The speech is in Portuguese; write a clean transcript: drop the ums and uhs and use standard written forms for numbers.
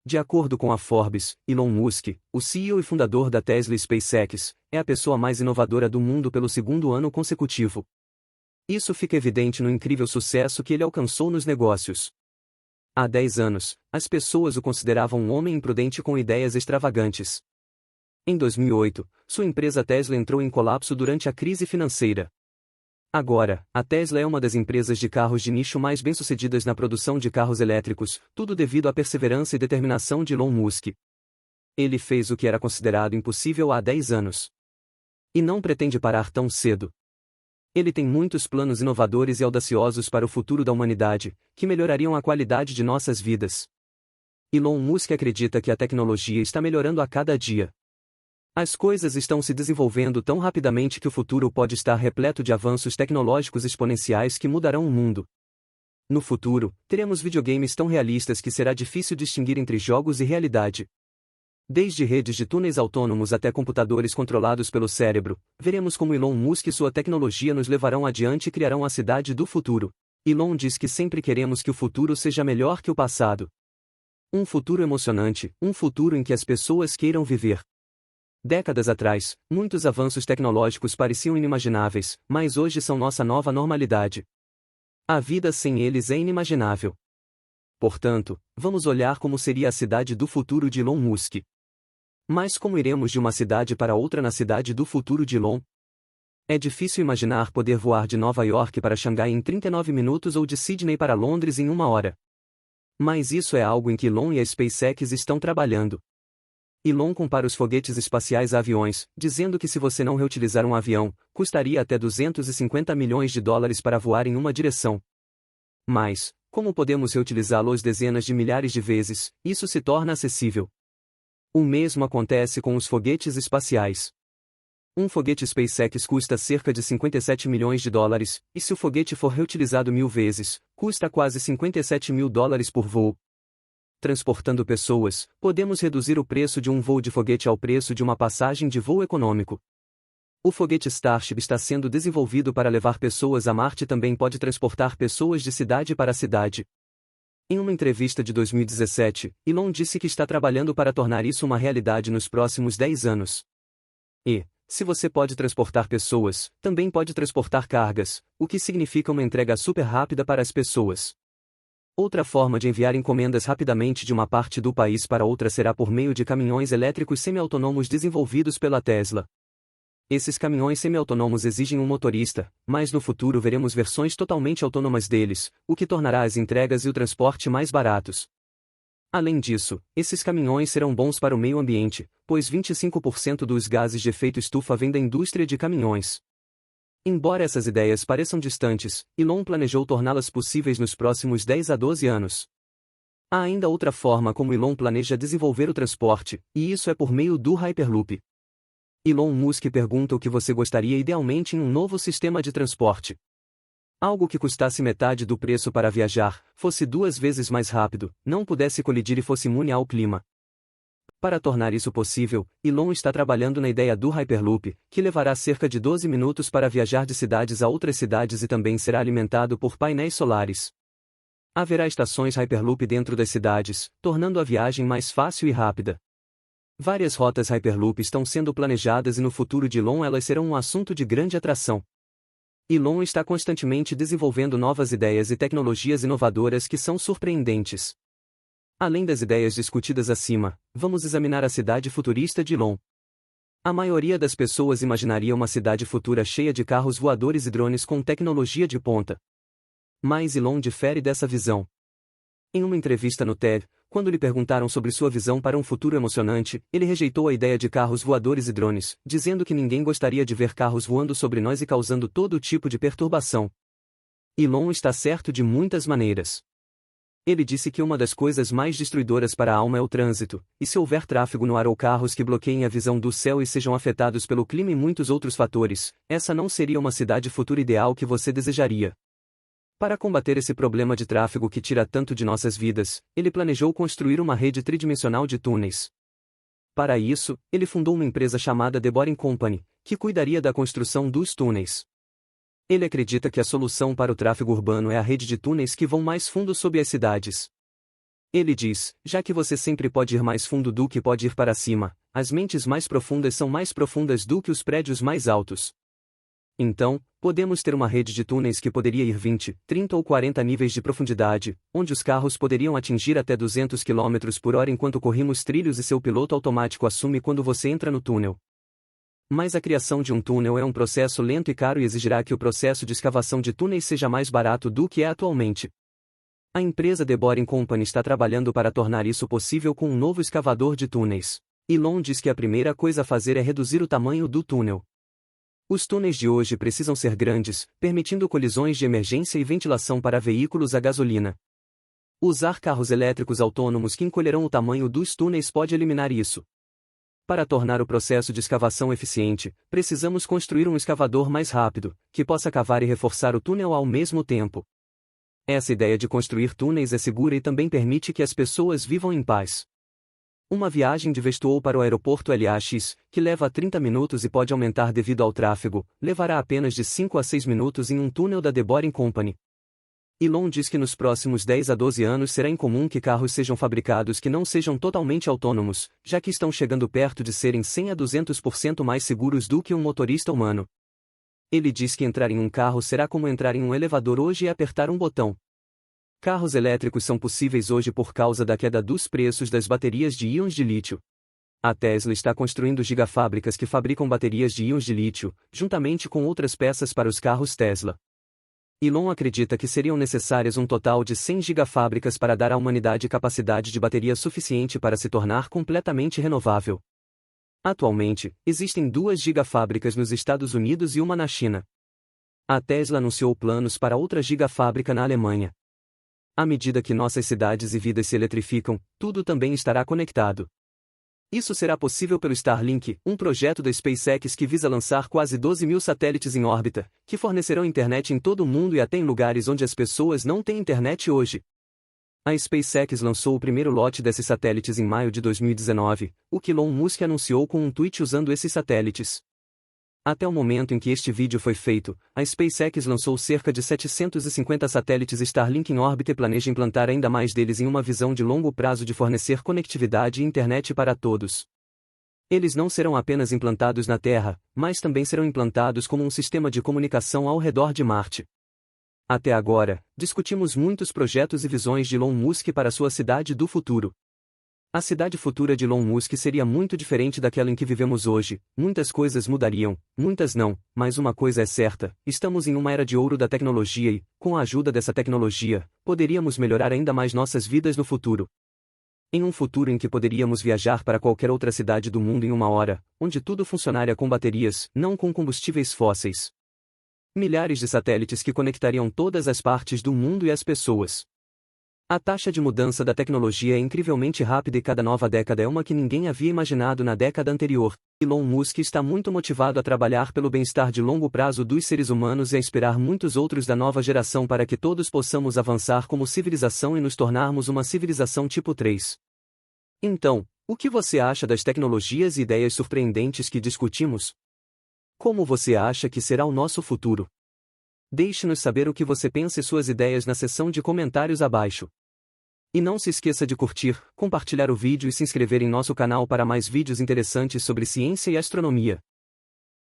De acordo com a Forbes, Elon Musk, o CEO e fundador da Tesla e SpaceX, é a pessoa mais inovadora do mundo pelo segundo ano consecutivo. Isso fica evidente no incrível sucesso que ele alcançou nos negócios. Há 10 anos, as pessoas o consideravam um homem imprudente com ideias extravagantes. Em 2008, sua empresa Tesla entrou em colapso durante a crise financeira. Agora, a Tesla é uma das empresas de carros de nicho mais bem-sucedidas na produção de carros elétricos, tudo devido à perseverança e determinação de Elon Musk. Ele fez o que era considerado impossível há 10 anos. E não pretende parar tão cedo. Ele tem muitos planos inovadores e audaciosos para o futuro da humanidade, que melhorariam a qualidade de nossas vidas. Elon Musk acredita que a tecnologia está melhorando a cada dia. As coisas estão se desenvolvendo tão rapidamente que o futuro pode estar repleto de avanços tecnológicos exponenciais que mudarão o mundo. No futuro, teremos videogames tão realistas que será difícil distinguir entre jogos e realidade. Desde redes de túneis autônomos até computadores controlados pelo cérebro, veremos como Elon Musk e sua tecnologia nos levarão adiante e criarão a cidade do futuro. Elon diz que sempre queremos que o futuro seja melhor que o passado. Um futuro emocionante, um futuro em que as pessoas queiram viver. Décadas atrás, muitos avanços tecnológicos pareciam inimagináveis, mas hoje são nossa nova normalidade. A vida sem eles é inimaginável. Portanto, vamos olhar como seria a cidade do futuro de Elon Musk. Mas como iremos de uma cidade para outra na cidade do futuro de Elon? É difícil imaginar poder voar de Nova York para Xangai em 39 minutos ou de Sydney para Londres em 1 hora. Mas isso é algo em que Elon e a SpaceX estão trabalhando. Elon compara os foguetes espaciais a aviões, dizendo que se você não reutilizar um avião, custaria até $250 milhões para voar em uma direção. Mas, como podemos reutilizá-los dezenas de milhares de vezes, isso se torna acessível. O mesmo acontece com os foguetes espaciais. Um foguete SpaceX custa cerca de $57 milhões, e se o foguete for reutilizado 1000 vezes, custa quase $57 mil por voo. Transportando pessoas, podemos reduzir o preço de um voo de foguete ao preço de uma passagem de voo econômico. O foguete Starship está sendo desenvolvido para levar pessoas a Marte e também pode transportar pessoas de cidade para cidade. Em uma entrevista de 2017, Elon disse que está trabalhando para tornar isso uma realidade nos próximos 10 anos. E, se você pode transportar pessoas, também pode transportar cargas, o que significa uma entrega super rápida para as pessoas. Outra forma de enviar encomendas rapidamente de uma parte do país para outra será por meio de caminhões elétricos semi-autônomos desenvolvidos pela Tesla. Esses caminhões semi-autônomos exigem um motorista, mas no futuro veremos versões totalmente autônomas deles, o que tornará as entregas e o transporte mais baratos. Além disso, esses caminhões serão bons para o meio ambiente, pois 25% dos gases de efeito estufa vêm da indústria de caminhões. Embora essas ideias pareçam distantes, Elon planejou torná-las possíveis nos próximos 10 a 12 anos. Há ainda outra forma como Elon planeja desenvolver o transporte, e isso é por meio do Hyperloop. Elon Musk pergunta o que você gostaria idealmente em um novo sistema de transporte. Algo que custasse metade do preço para viajar, fosse 2 vezes mais rápido, não pudesse colidir e fosse imune ao clima. Para tornar isso possível, Elon está trabalhando na ideia do Hyperloop, que levará cerca de 12 minutos para viajar de cidades a outras cidades e também será alimentado por painéis solares. Haverá estações Hyperloop dentro das cidades, tornando a viagem mais fácil e rápida. Várias rotas Hyperloop estão sendo planejadas e no futuro de Elon elas serão um assunto de grande atração. Elon está constantemente desenvolvendo novas ideias e tecnologias inovadoras que são surpreendentes. Além das ideias discutidas acima, vamos examinar a cidade futurista de Elon. A maioria das pessoas imaginaria uma cidade futura cheia de carros voadores e drones com tecnologia de ponta. Mas Elon difere dessa visão. Em uma entrevista no TED, quando lhe perguntaram sobre sua visão para um futuro emocionante, ele rejeitou a ideia de carros voadores e drones, dizendo que ninguém gostaria de ver carros voando sobre nós e causando todo tipo de perturbação. Elon está certo de muitas maneiras. Ele disse que uma das coisas mais destruidoras para a alma é o trânsito, e se houver tráfego no ar ou carros que bloqueiem a visão do céu e sejam afetados pelo clima e muitos outros fatores, essa não seria uma cidade futura ideal que você desejaria. Para combater esse problema de tráfego que tira tanto de nossas vidas, ele planejou construir uma rede tridimensional de túneis. Para isso, ele fundou uma empresa chamada The Boring Company, que cuidaria da construção dos túneis. Ele acredita que a solução para o tráfego urbano é a rede de túneis que vão mais fundo sob as cidades. Ele diz, já que você sempre pode ir mais fundo do que pode ir para cima, as mentes mais profundas são mais profundas do que os prédios mais altos. Então, podemos ter uma rede de túneis que poderia ir 20, 30 ou 40 níveis de profundidade, onde os carros poderiam atingir até 200 km por hora enquanto corrimos trilhos e seu piloto automático assume quando você entra no túnel. Mas a criação de um túnel é um processo lento e caro e exigirá que o processo de escavação de túneis seja mais barato do que é atualmente. A empresa The Boring Company está trabalhando para tornar isso possível com um novo escavador de túneis. Elon diz que a primeira coisa a fazer é reduzir o tamanho do túnel. Os túneis de hoje precisam ser grandes, permitindo colisões de emergência e ventilação para veículos a gasolina. Usar carros elétricos autônomos que encolherão o tamanho dos túneis pode eliminar isso. Para tornar o processo de escavação eficiente, precisamos construir um escavador mais rápido, que possa cavar e reforçar o túnel ao mesmo tempo. Essa ideia de construir túneis é segura e também permite que as pessoas vivam em paz. Uma viagem de Vestuou para o aeroporto LAX, que leva 30 minutos e pode aumentar devido ao tráfego, levará apenas de 5 a 6 minutos em um túnel da The Boring Company. Elon diz que nos próximos 10 a 12 anos será incomum que carros sejam fabricados que não sejam totalmente autônomos, já que estão chegando perto de serem 100 a 200% mais seguros do que um motorista humano. Ele diz que entrar em um carro será como entrar em um elevador hoje e apertar um botão. Carros elétricos são possíveis hoje por causa da queda dos preços das baterias de íons de lítio. A Tesla está construindo gigafábricas que fabricam baterias de íons de lítio, juntamente com outras peças para os carros Tesla. Elon acredita que seriam necessárias um total de 100 gigafábricas para dar à humanidade capacidade de bateria suficiente para se tornar completamente renovável. Atualmente, existem 2 gigafábricas nos Estados Unidos e uma na China. A Tesla anunciou planos para outra gigafábrica na Alemanha. À medida que nossas cidades e vidas se eletrificam, tudo também estará conectado. Isso será possível pelo Starlink, um projeto da SpaceX que visa lançar quase 12 mil satélites em órbita, que fornecerão internet em todo o mundo e até em lugares onde as pessoas não têm internet hoje. A SpaceX lançou o primeiro lote desses satélites em maio de 2019, o que Elon Musk anunciou com um tweet usando esses satélites. Até o momento em que este vídeo foi feito, a SpaceX lançou cerca de 750 satélites Starlink em órbita e planeja implantar ainda mais deles em uma visão de longo prazo de fornecer conectividade e internet para todos. Eles não serão apenas implantados na Terra, mas também serão implantados como um sistema de comunicação ao redor de Marte. Até agora, discutimos muitos projetos e visões de Elon Musk para sua cidade do futuro. A cidade futura de Elon Musk seria muito diferente daquela em que vivemos hoje, muitas coisas mudariam, muitas não, mas uma coisa é certa, estamos em uma era de ouro da tecnologia e, com a ajuda dessa tecnologia, poderíamos melhorar ainda mais nossas vidas no futuro. Em um futuro em que poderíamos viajar para qualquer outra cidade do mundo em uma hora, onde tudo funcionaria com baterias, não com combustíveis fósseis. Milhares de satélites que conectariam todas as partes do mundo e as pessoas. A taxa de mudança da tecnologia é incrivelmente rápida e cada nova década é uma que ninguém havia imaginado na década anterior. Elon Musk está muito motivado a trabalhar pelo bem-estar de longo prazo dos seres humanos e a inspirar muitos outros da nova geração para que todos possamos avançar como civilização e nos tornarmos uma civilização tipo 3. Então, o que você acha das tecnologias e ideias surpreendentes que discutimos? Como você acha que será o nosso futuro? Deixe-nos saber o que você pensa e suas ideias na seção de comentários abaixo. E não se esqueça de curtir, compartilhar o vídeo e se inscrever em nosso canal para mais vídeos interessantes sobre ciência e astronomia.